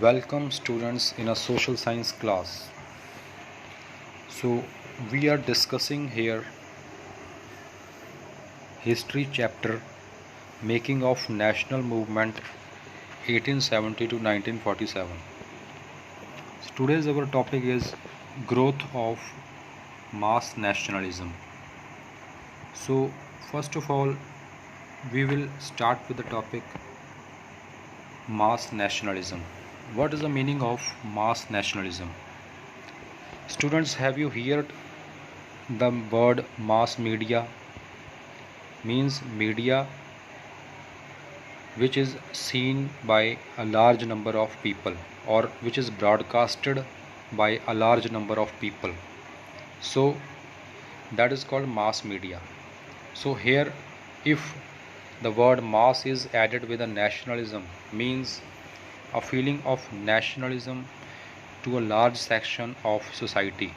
Welcome students in a social science class. So we are discussing here history chapter making of national movement 1870 to 1947. So today's our topic is growth of mass nationalism. So first of all we will start with the topic mass nationalism. What is the meaning of mass nationalism? Students, have you heard the word mass media? Means media which is seen by a large number of people or which is broadcasted by a large number of people. So that is called mass media. So here if the word mass is added with a nationalism, means a feeling of nationalism to a large section of society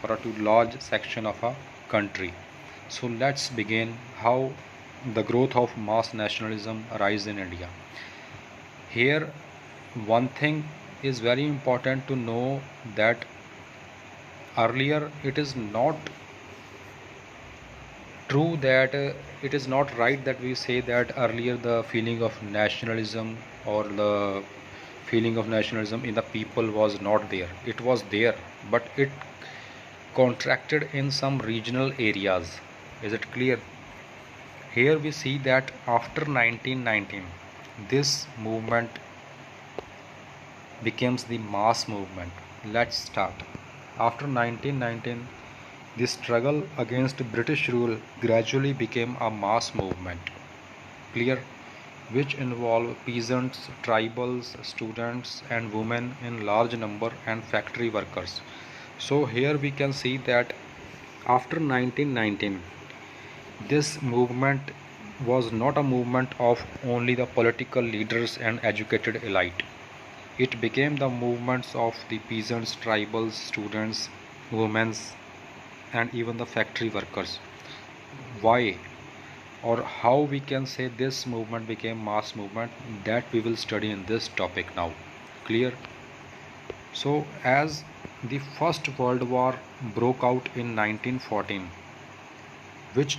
or to large section of a country. So let's begin how the growth of mass nationalism arise in India. Here one thing is very important to know, that earlier it is not true that it is not right that we say that earlier the feeling of nationalism or the feeling of nationalism in the people was not there. It was there, but it contracted in some regional areas. Is it clear? Here we see that after 1919 this movement becomes the mass movement. Let's start. After 1919 the struggle against British rule gradually became a mass movement. Clear? Which involved peasants, tribals, students and women in large number and factory workers. So here we can see that after 1919 this movement was not a movement of only the political leaders and educated elite. It became the movements of the peasants, tribals, students, women and even the factory workers. Why or how we can say this movement became mass movement, that we will study in this topic now. Clear? So as the First World War broke out in 1914, which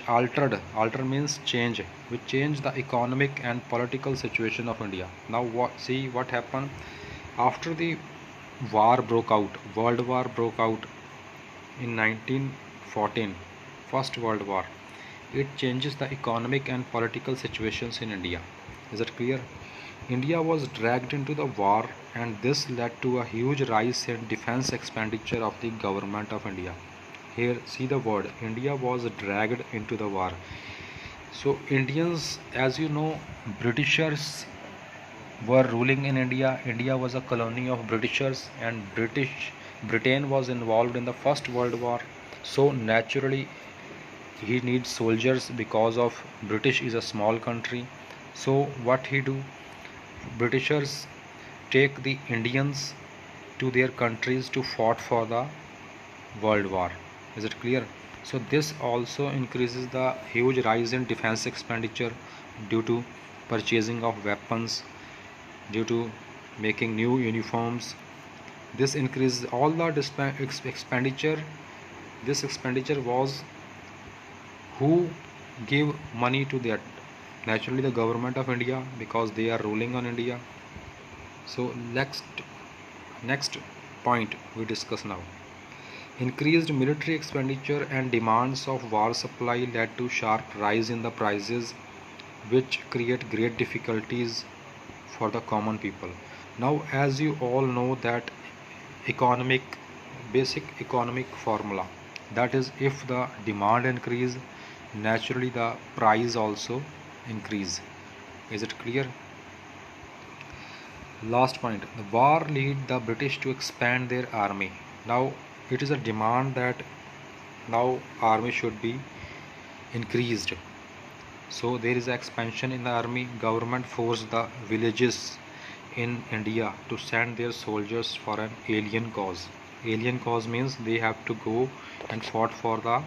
alter means change, which changed the economic and political situation of India. Now see what happened after the war broke out. World War broke out in 1914, First World War. It changes the economic and political situations in India. Is it clear? India was dragged into the war, and this led to a huge rise in defense expenditure of the government of India. Here see the word India was dragged into the war. So Indians, as you know, Britishers were ruling in India. India was a colony of Britishers, and Britain was involved in the First World War. So naturally he needs soldiers because of British is a small country. So what he do? Britishers take the Indians to their countries to fight for the World War. Is it clear? So this also increases the huge rise in defense expenditure due to purchasing of weapons, due to making new uniforms. This increases all the expenditure. This expenditure was who gave money to that? Naturally the government of India, because they are ruling on India. So next point we discuss now. Increased military expenditure and demands of war supply led to sharp rise in the prices, which create great difficulties for the common people. Now as you all know that basic economic formula, that is, if the demand increase, naturally the price also increase. Is it clear? Last point, the war led the British to expand their army. Now it is a demand that now army should be increased. So there is expansion in the army. Government forced the villages in India to send their soldiers for an alien cause. Alien cause means they have to go and fought for the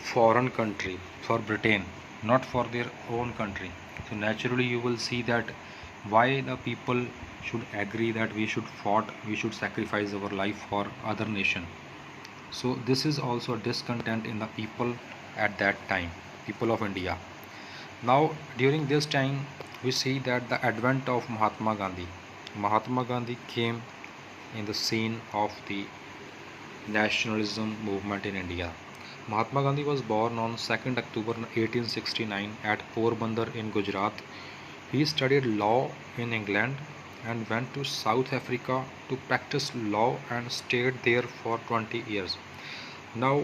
foreign country, for Britain, not for their own country. So naturally you will see that why the people should agree that we should sacrifice our life for other nation. So this is also a discontent in the people at that time, people of India. Now during this time we see that the advent of Mahatma Gandhi came in the scene of the nationalism movement in India. Mahatma Gandhi was born on 2nd October 1869 at Porbandar in Gujarat. He studied law in England and went to South Africa to practice law and stayed there for 20 years. Now,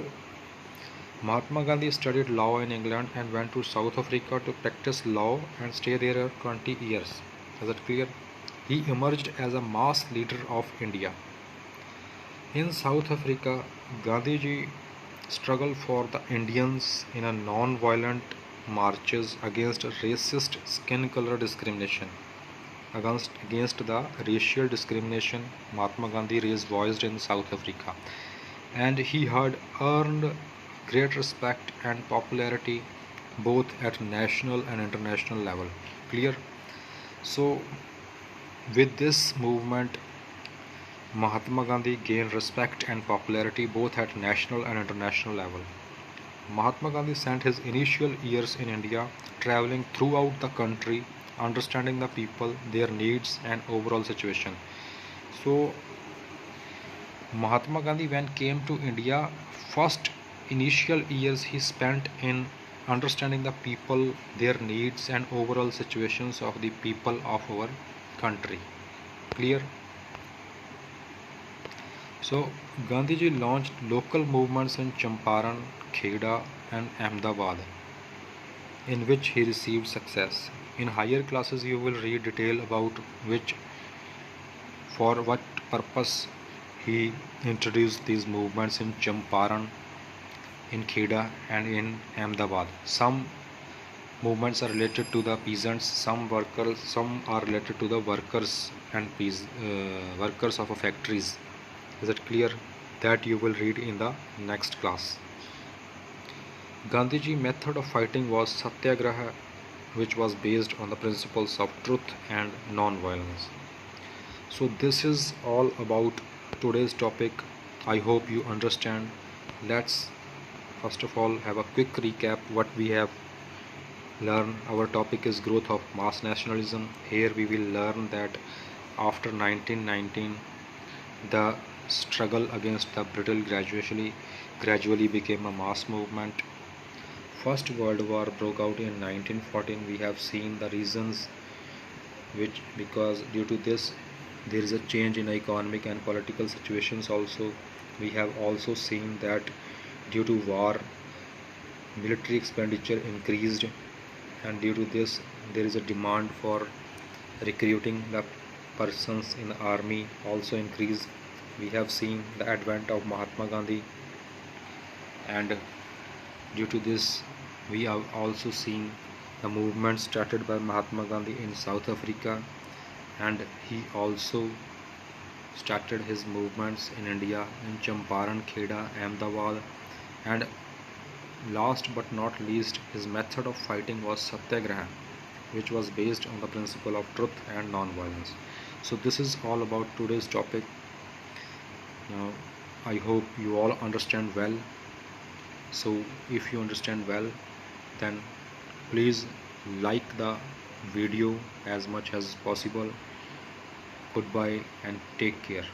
Mahatma Gandhi studied law in England and went to South Africa to practice law and stay there for 20 years. Is that clear? He emerged as a mass leader of India. In South Africa, Gandhiji struggled for the Indians in a non-violent marches against racist skin color discrimination. Against the racial discrimination, Mahatma Gandhi raised voice in South Africa, and he had earned great respect and popularity both at national and international level. Clear? So, with this movement, Mahatma Gandhi gained respect and popularity both at national and international level. Mahatma Gandhi spent his initial years in India traveling throughout the country, understanding the people, their needs, and overall situation. So, Mahatma Gandhi, when came to India, first initial years he spent in understanding the people, their needs, and overall situations of the people of our country. Clear? So, Gandhiji launched local movements in Champaran, Kheda, and Ahmedabad, in which he received success. In higher classes, you will read detail about which, for what purpose he introduced these movements in Champaran, in Kheda, and in Ahmedabad. Some movements are related to the peasants, some are related to the workers and workers of factories. Is it clear? That you will read in the next class. Gandhiji method of fighting was satyagraha, which was based on the principles of truth and non-violence. So this is all about today's topic. I hope you understand. Let's first of all have a quick recap what we have learned. Our topic is growth of mass nationalism. Here we will learn that after 1919 the struggle against the British gradually became a mass movement. First World War broke out in 1914. We have seen the reasons which, because due to this there is a change in economic and political situations also. We have also seen that due to war military expenditure increased, and due to this there is a demand for recruiting the persons in the army also increased. We have seen the advent of Mahatma Gandhi, and due to this we have also seen the movement started by Mahatma Gandhi in South Africa, and he also started his movements in India in Champaran, Kheda, Ahmedabad, and last but not least his method of fighting was satyagraha, which was based on the principle of truth and non-violence. So this is all about today's topic. Now I hope you all understand well. So if you understand well, then please like the video as much as possible. Goodbye and take care.